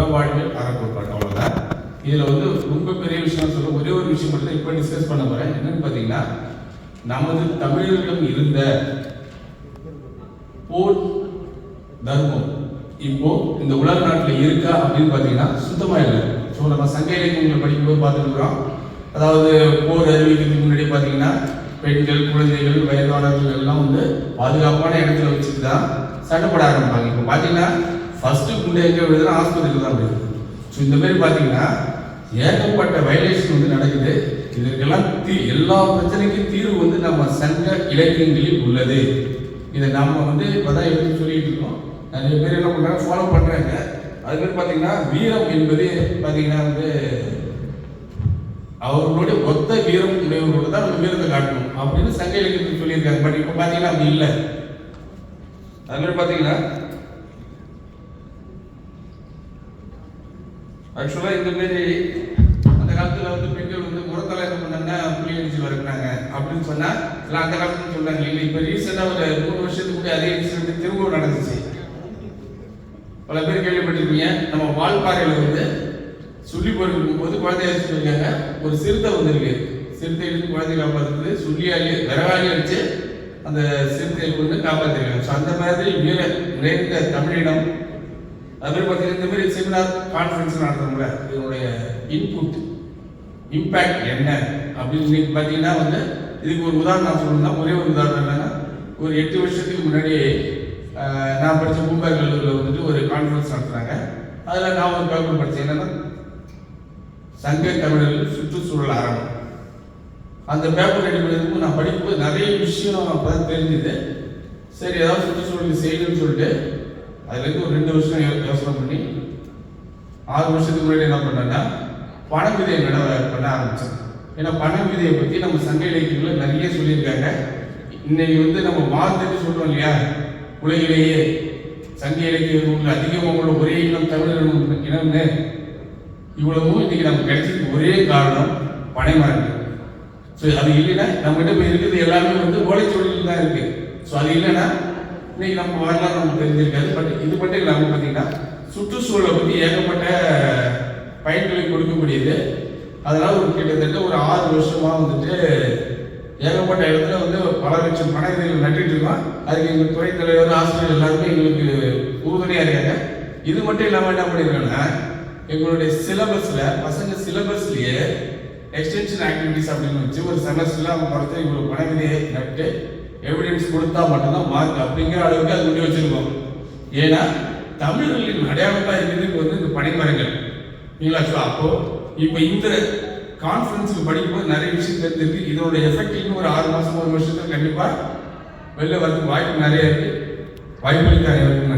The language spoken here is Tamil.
உளவாழ்வில் அறக்கோட்பாடு. அவ்வளோதான். இதில் வந்து ரொம்ப பெரிய விஷயம் சொல்ல ஒரே ஒரு விஷயம் மட்டும் தான் இப்போ டிஸ்கஸ் பண்ண போகிறேன். என்னன்னு பார்த்தீங்கன்னா, நமது தமிழர்களிடம் இருந்த போர் தர்மம் இப்போ இந்த உலக நாட்டில் இருக்கா அப்படின்னு பார்த்தீங்கன்னா சுத்தமாக இல்லை. ஸோ நம்ம சங்க இலக்கியங்களை படிக்கும்போது பார்த்துருக்குறோம். அதாவது போர் அறிவிக்கிறதுக்கு முன்னாடி பார்த்தீங்கன்னா பெண்கள், குழந்தைகள், வயதானவர்கள் எல்லாம் வந்து பாதுகாப்பான இடத்துல வச்சுட்டு தான் சண்டை போட ஆரம்பிப்பாங்க. இப்போ பார்த்தீங்கன்னா ஃபர்ஸ்ட்டு குண்டை எங்கே விழுதுன்னா ஆஸ்பத்திரியில் தான் விழுது. ஸோ இந்த மாதிரி பார்த்தீங்கன்னா ஏகப்பட்ட வயலேஷன் வந்து நடக்குது. இதற்கெல்லாம் எல்லா பிரச்சனைக்கும் தீர்வு வந்து நம்ம சங்க இலக்கியங்களில் உள்ளது. இதை நம்ம வந்து இப்போதான் எடுத்து சொல்லிட்டு இருக்கோம். நிறைய பேர் என்ன பண்ணுறாங்க, ஃபாலோ பண்ணுறாங்க. அது மாதிரி பார்த்தீங்கன்னா வீரம் என்பது பார்த்தீங்கன்னா வந்து அவர்களுடைய ஒத்த வீரம் உடையவர்களோட தான் நம்ம வீரத்தை காட்டணும் அப்படின்னு சங்க இலக்கியத்தில் சொல்லியிருக்காங்க. பட் இப்போ பார்த்தீங்கன்னா அப்படி இல்லை. அது மாதிரி பார்த்தீங்கன்னா ஆக்சுவலாக இந்த மாரி அந்த காலத்தில் வந்து பெண்கள் வந்து முறத்தலை என்ன பண்ணாங்கன்னா புள்ளி அடிச்சு வரக்குனாங்க அப்படின்னு சொன்னால் இல்லை அந்த காலத்துல சொல்றாங்க. இல்லை இப்போ ரீசெண்டாக ஒரு 3 வருஷத்துக்கு கூட அதே இன்சிடென்ட் திரும்பவும் நடந்துச்சு. பல பேர் கேள்விப்பட்டிருப்பீங்க. நம்ம வால்பாறையில் வந்து சொல்லி போயிருக்கும் போது குழந்தைய சொல்லியிருக்காங்க. ஒரு சிறுத்தை வந்துருக்கு. சிறுத்தை எடுத்து குழந்தைய காப்பாற்றுறது சொல்லியாலே விரவாளி அடிச்சு அந்த சிறுத்தையை கொண்டு காப்பாற்றிருக்காங்க. ஸோ அந்த மாதிரி நிறைந்த தமிழினம். அது பார்த்தீங்கன்னா இந்த மாதிரி செமினார் கான்ஃபரன்ஸ் நடத்துறோம்ல, இதனுடைய இன்புட் இம்பேக்ட் என்ன அப்படின்னு பார்த்தீங்கன்னா வந்து இதுக்கு ஒரு உதாரணம் நான் சொல்லணும்னா ஒரே ஒரு உதாரணம் என்னன்னா, ஒரு 8 வருஷத்துக்கு முன்னாடி நான் படித்த பூம்பா கல்லூரியில் வந்துட்டு ஒரு கான்ஃபரன்ஸ் நடத்துகிறாங்க. அதில் நான் ஒரு பேப்பர் படித்தேன். என்னன்னா சங்க தமிழர்கள் சுற்றுச்சூழல் ஆரம்பம். அந்த பேப்பர் ரெடி பண்ணதுக்கு நான் படிக்கும்போது நிறைய விஷயம் அப்போ தான் தெரிஞ்சுது. சரி ஏதாவது சுற்றுச்சூழல் செய்யணும்னு சொல்லிட்டு அதுலேருந்து ஒரு 2 வருஷம் யோசனை பண்ணி 6 வருஷத்துக்கு முன்னாடி என்ன பண்ணேன்னா பண விதையை பண்ண ஆரம்பித்தேன். ஏன்னா பண விதையை பற்றி நம்ம சங்க இலக்கியங்களில் நிறைய சொல்லியிருக்காங்க. இன்னைக்கு வந்து நம்ம மார்க்கெட்டு சொல்கிறோம் இல்லையா, உலகிலேயே சங்க இலக்கியம் அதிகமாக உள்ள ஒரே இனம் தமிழ் இனம்னு இவ்வளவும் இன்னைக்கு நமக்கு கிடைச்சதுக்கு ஒரே காரணம் பனைமரங்கள். ஸோ அது இல்லைன்னா நம்மகிட்ட இப்போ இருக்கிறது எல்லாமே வந்து ஓலைச்சொல்லில் தான் இருக்குது. ஸோ அது இல்லைன்னா இன்னைக்கு நம்ம வரலாறு நமக்கு தெரிஞ்சிருக்காது. பட் இது மட்டும் இல்லாமல் பார்த்தீங்கன்னா சுற்றுச்சூழலை பற்றி ஏகப்பட்ட பயன்களை கொடுக்கக்கூடியது. அதனால் ஒரு கிட்டத்தட்ட ஒரு 6 வருஷமாக வந்துட்டு ஏகப்பட்ட இடத்துல வந்து பல லட்சம் பனை விதைகள் நட்டுட்டு இருக்கோம். அதுக்கு எங்கள் துறை தலைவர், ஆசிரியர் எல்லாருமே எங்களுக்கு உறுதுணையாக இருக்காங்க. இது மட்டும் இல்லாமல் என்ன பண்ணியிருக்காங்கன்னா எங்களுடைய சிலபஸில் பசங்க சிலபஸ்லேயே எக்ஸ்டென்ஷன் ஆக்டிவிட்டிஸ் அப்படின்னு வச்சு ஒரு செமஸ்டரில் அவங்க பார்த்து இவ்வளோ பனை விதையை நட்டு எவிடன்ஸ் கொடுத்தா மட்டும்தான் மார்க் அப்படிங்கிற அளவுக்கு அது முடி வச்சிருக்கோம். ஏன்னா தமிழர்களின் அடையாளமாக இருக்கிறதுக்கு வந்து இந்த பனைமரங்கள் இல்லைங்களா. ஸோ அப்போ இப்போ இந்த கான்ஃபரன்ஸுக்கு படிக்கும்போது நிறைய விஷயம் தெரிஞ்சிருக்கு. இதோட எஃபெக்ட் இன்னும் ஒரு 6 மாதம் 1 வருஷத்துக்கு கண்டிப்பாக வெளில வரதுக்கு வாய்ப்பு நிறைய இருக்குது. வாய்ப்பளிக்க அனைவருக்கும்